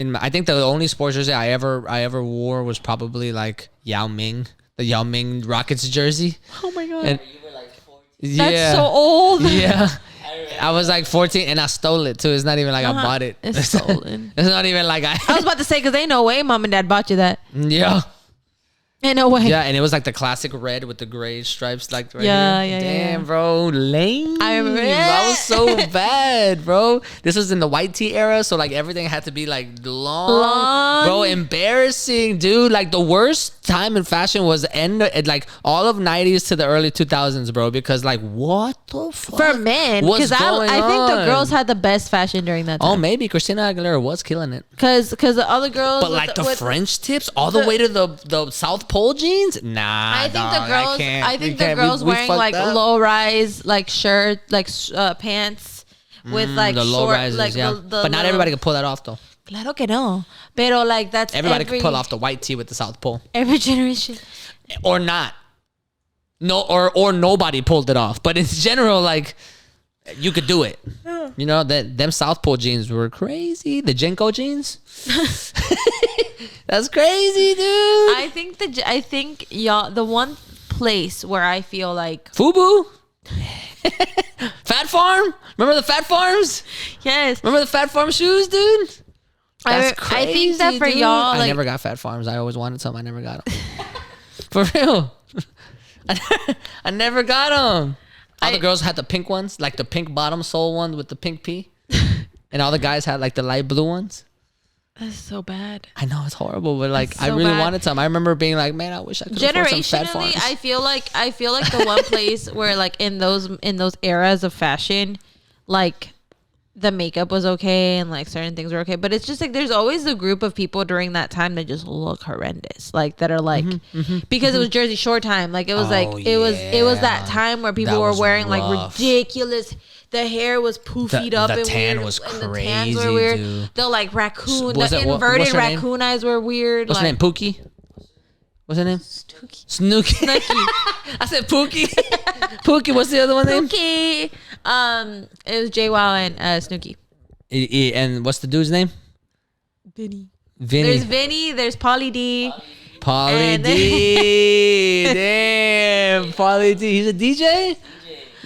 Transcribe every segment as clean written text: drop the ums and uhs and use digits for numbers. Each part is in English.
I think the only sports jersey I ever wore was probably like Yao Ming, the Yao Ming Rockets jersey. Oh my god. And You were like 14. That's so old. Yeah. I was like 14 and I stole it too. It's not even like I bought it. It's stolen. It's not even like I was about to say, because ain't no way mom and dad bought you that. Yeah. Ain't no way. Yeah, and it was like the classic red with the gray stripes, like right Yeah, here. yeah, Damn, yeah. bro, lame. I remember That it. was so bad, bro. This was in the white tee era, so like everything had to be like long. Bro. Embarrassing, dude. Like the worst time in fashion was like all of '90s to the early 2000s, bro. Because like, what the fuck For men, because I think the girls had the best fashion during that time. Oh, maybe Christina Aguilera was killing it. Because the other girls, But like the French tips all the way to the South Pole jeans? Nah, I think dog, the girls. I We think the can't. girls We wearing fucked like up. low rise, like shirt, like pants with like the low short, rises, like yeah. the But not everybody could pull that off though. Claro que no. Pero like that's Everybody could pull off the white tee with the South Pole, every generation. or not. No, or nobody pulled it off. But in general, like you could do it. You know that them South Pole jeans were crazy. The Jenko jeans. That's crazy, dude. I think y'all, the one place where I feel like Fubu. Fat Farm. Remember the Fat Farms? yes, Remember the Fat Farm shoes, dude? That's I think that for dude. y'all, I like, never got Fat Farms. I always wanted some. I never got them. For real. I never got them. All the girls had the pink ones, like the pink bottom sole one with the pink P. And all the guys had like the light blue ones. that's so bad. I know it's horrible, but like That's I so really bad. wanted some. I remember being like, man, I wish I could afford some Fat Generationally, Farms. I feel like the one place where like in those eras of fashion, like the makeup was okay and like certain things were okay, but it's just like there's always a group of people during that time that just look horrendous, like that are like because it was Jersey Shore time, like it was it was that time where people That were was wearing like rough. ridiculous. The hair was poofied up. The and tan weird, was and the tans crazy, were weird. dude. The like raccoon, Was the it- what- what's inverted her name? raccoon eyes were weird. What's her name? Pookie? What's her name? Snooki. I said Pookie. Pookie. What's the other one name? Snooki. It was Jay Wow and Snooki. And what's the dude's name? Vinny. Vinny. There's Vinny. There's Pauly D. Pauly and D. Damn. Pauly D. He's a DJ?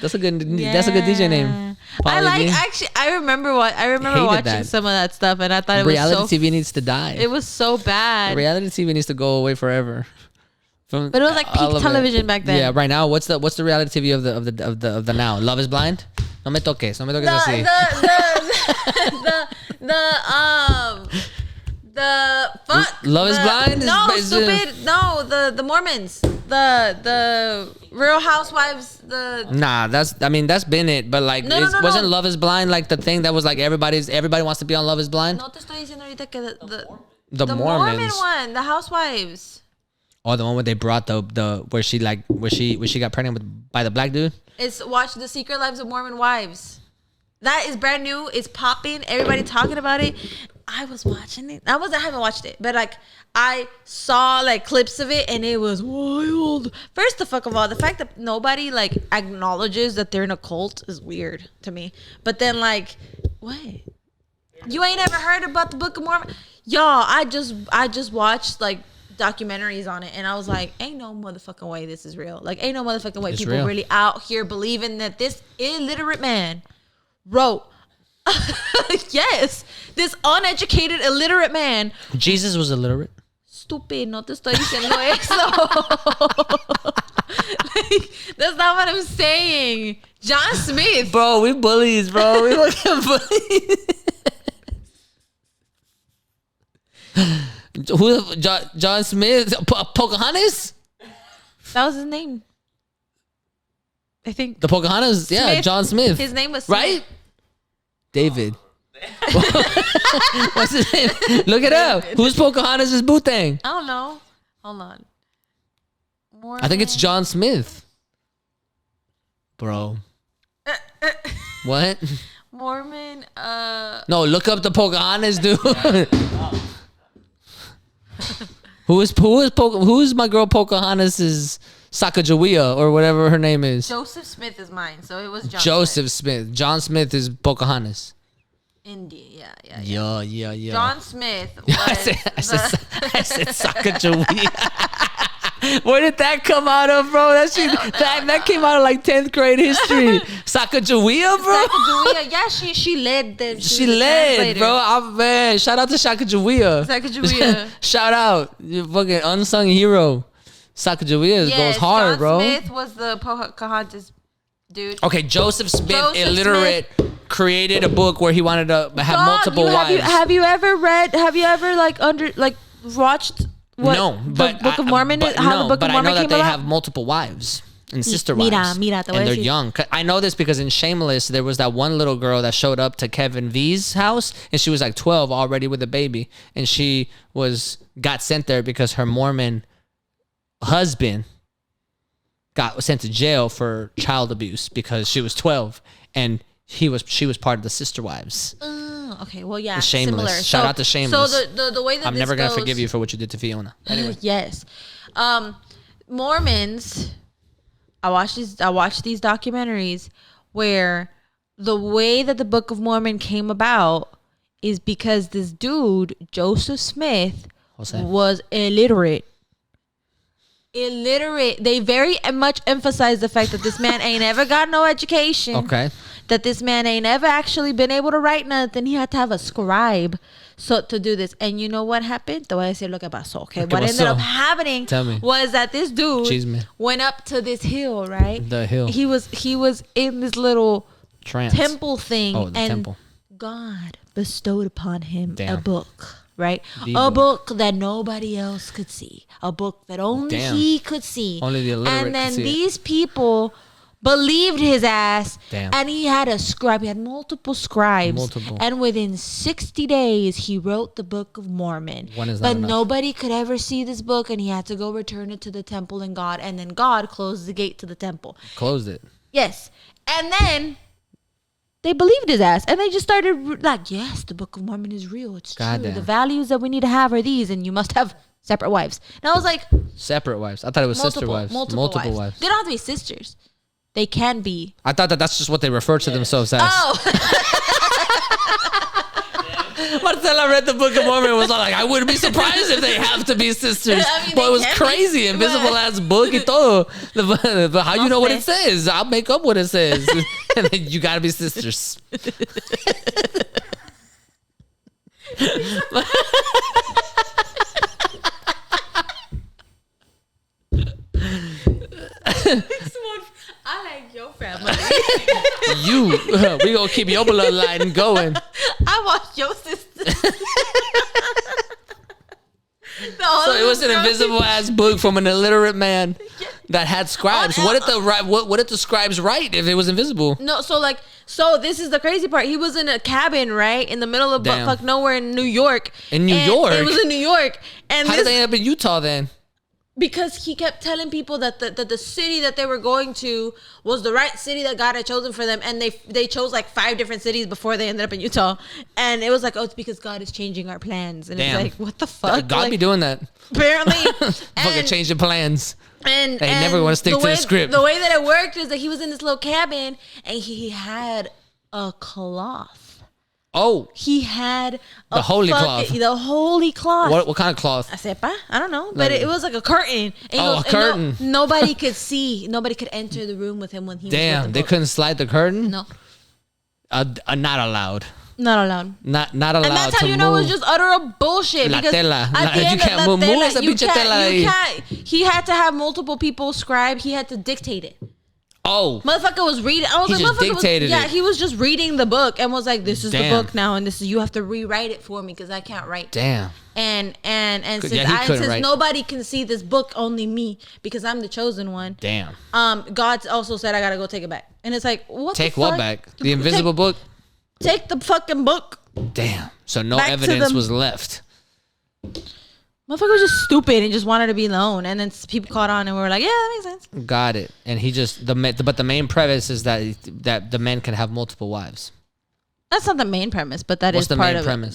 That's a good DJ name. I Pauly like D. actually. I remember Hated watching that. some of that stuff, and I thought it was Reality so. TV needs to die. It was so bad. Reality TV needs to go away forever. But it was like all peak of it. television back then. Yeah, right now, what's the reality TV of the now? Love is Blind? No me toques así. The fuck. Love is Blind? No, Is- stupid. No, the Mormons. The Real Housewives. Nah, that's been it. But like, No. wasn't Love is Blind like the thing that was like everybody wants to be on Love is Blind? No te estoy diciendo ahorita que The the Mormon Mormons. one, the Housewives. Oh, the one where they brought the where she got pregnant by the black dude. It's watch The Secret Lives of Mormon Wives. That is brand new. It's popping. Everybody talking about it. I was watching it. I haven't watched it, but like I saw like clips of it and it was wild. First of all, the fact that nobody like acknowledges that they're in a cult is weird to me. But then like, what? You ain't ever heard about the Book of Mormon? Y'all, I just watched like documentaries on it and I was like, ain't no motherfucking way this is real. Like ain't no motherfucking way It's people real. really out here believing that this illiterate man wrote yes, this uneducated illiterate man. Jesus was illiterate. Stupid, no te estoy diciendo eso. Like, that's not what I'm saying. John Smith. Bro, we bullies, bro. We fucking bullies. Who? John Smith? Pocahontas? That was his name. I think. The Pocahontas? Yeah, Smith. John Smith. His name was Smith. Right? David. What's his name? Look it up. Who's Pocahontas' boo thing? I don't know. Hold on. I think it's John Smith. Bro. What? Mormon. No, look up the Pocahontas, dude. Who's my girl Pocahontas' Sacagawea or whatever her name is? Joseph Smith is mine, so it was John Joseph Smith. John Smith is Pocahontas. India, yeah. Yeah. John Smith I said Sacagawea. Where did that come out of, bro? That came out of like 10th grade history. Sacagawea, bro. Sacagawea, yeah, she led them. She led, bro. Man, shout out to Sacagawea. Sacagawea. Shout out, you fucking unsung hero. Sacagawea goes hard, John bro. Smith was the Pocahontas dude. Okay, Joseph Smith, illiterate, created a book where he wanted to have multiple wives. Have you ever watched what the Book of Mormon? But I know that they have multiple wives and sister wives, and they're young. I know this because in Shameless, there was that one little girl that showed up to Kevin V's house, and she was like 12 already with a baby, and she got sent there because her Mormon husband got sent to jail for child abuse because she was 12, and she was part of the sister wives. Okay, well, yeah, Shameless. Similar. Shout out to Shameless. So the way that I'm never gonna forgive you for what you did to Fiona. Anyway, yes, Mormons. I watched these documentaries where the way that the Book of Mormon came about is because this dude Joseph Smith was illiterate. They very much emphasize the fact that this man ain't ever got no education. Okay. That this man ain't ever actually been able to write nothing. He had to have a scribe to do this. And you know what happened? Te voy a decir lo que pasó. Okay. What ended up happening was that this dude went up to this hill, right? The hill. He was in this little trance temple thing. Oh, the temple. God bestowed upon him a book. Right? A book that nobody else could see. A book that only he could see. Only the illiterate and then could see these people believed his ass. Damn. And he had a scribe. He had multiple scribes. And within 60 days, he wrote the Book of Mormon. But nobody could ever see this book, and he had to go return it to the temple and God. And then God closed the gate to the temple. Closed it. Yes. And then they believed his ass, and they just started like, yes, the Book of Mormon is real. It's true. The values that we need to have are these, and you must have separate wives. And I was like, separate wives? I thought it was sister wives. Multiple wives. They don't have to be sisters. They can be. I thought that's just what they refer to themselves as. Marcela read the Book of Mormon and was like, I wouldn't be surprised if they have to be sisters. But it was crazy. Invisible ass book and todo. But how you know what it says? I'll make up what it says. And then you gotta be sisters. I like your family. We gonna keep your bloodline going. I watched your sister. So it was an invisible ass book from an illiterate man that had scribes. What did the scribes write if it was invisible? No, so this is the crazy part. He was in a cabin, right, in the middle of fuck nowhere in New York. In New York? It was in New York. And how did they end up in Utah then? Because he kept telling people that the city that they were going to was the right city that God had chosen for them, and they chose like 5 different cities before they ended up in Utah. And it was like, oh, it's because God is changing our plans. And it's like, what the fuck? God be doing that. Apparently. Fucking changing plans. And they never want to stick to the script. The way that it worked is that he was in this little cabin, and he had a cloth. Oh, he had the holy cloth. The holy cloth. What kind of cloth? I don't know, but it was like a curtain. And a curtain. Nobody could see. Nobody could enter the room with him when he was with the book. They couldn't slide the curtain. No, not allowed. Not allowed. Not allowed. And that's how you know it was just utter bullshit. La because tela. You can't move esa pinche tela. He had to have multiple people scribe. He had to dictate it. Oh, motherfucker was reading. I was he like, just dictated it. He was just reading the book and was like, "This is the book now, and this is you have to rewrite it for me because I can't write." Damn. And since nobody can see this book, only me because I'm the chosen one. Damn. God also said I gotta go take it back, and it's like, what? Take what back? The invisible book. Take the fucking book. Damn. So no evidence was left. Motherfucker was just stupid and just wanted to be alone, and then people caught on and we were like, yeah, that makes sense. Got it. And he just but the main premise is that the men can have multiple wives. That's not the main premise, but that is part of it.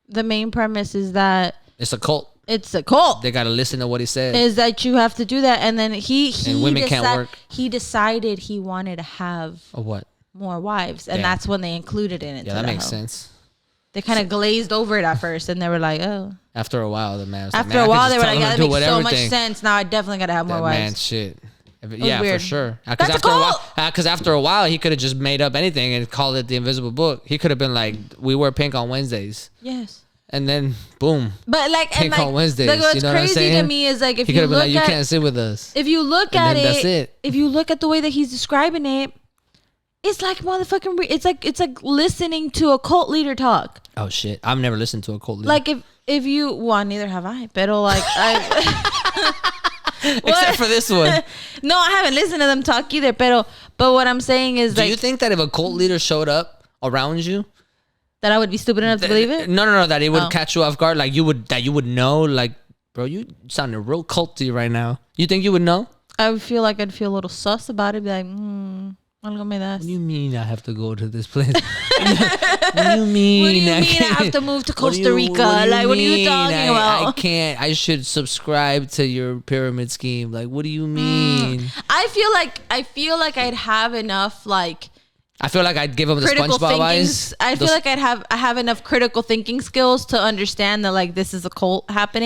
The main premise is that it's a cult. It's a cult. They gotta listen to what he said. Is that you have to do that, and then and women can't work. He decided he wanted to have a what? More wives, and that's when they included it. Yeah, that makes sense. They kind of glazed over it at first, and they were like, "Oh." After a while, the man was After like, man, a while, they were I like, could just "That tell him to makes do so much everything." sense. Now I definitely gotta have more That wives." man, shit. Yeah, weird. for sure. That's After a a while, cult. because after a while, he could have just made up anything and called it the Invisible Book. He could have been like, "We wear pink on Wednesdays," Yes. and then boom, But like, and pink like, on Wednesdays. like what's You know what I'm crazy to saying? me is like, if He you could have been look like, "You at, can't sit with us." if you look And at then it, that's it. if you look at the way that he's describing it, it's like motherfucking. It's like listening to a cult leader talk. Oh shit! I've never listened to a cult leader. Like if you, well, neither have I. But like Except for this one. No, I haven't listened to them talk either. But what I'm saying is, Do like, you think that if a cult leader showed up around you, that I would be stupid enough to believe it? No, that it would Oh. catch you off guard, like you would know, like, bro, you sounding real culty right now. You think you would know? I would feel like I'd feel a little sus about it. Be like, algo me das. What do you mean I have to go to this place? What do you mean? What do you mean I can't- have to move to What do Costa Rica? Like, what are you mean? talking about? I can't. I should subscribe to your pyramid scheme. Like, what do you mean? I feel like I'd have enough like I feel like I'd give him the critical SpongeBob thinking. eyes. I feel like I have enough critical thinking skills to understand that like this is a cult happening.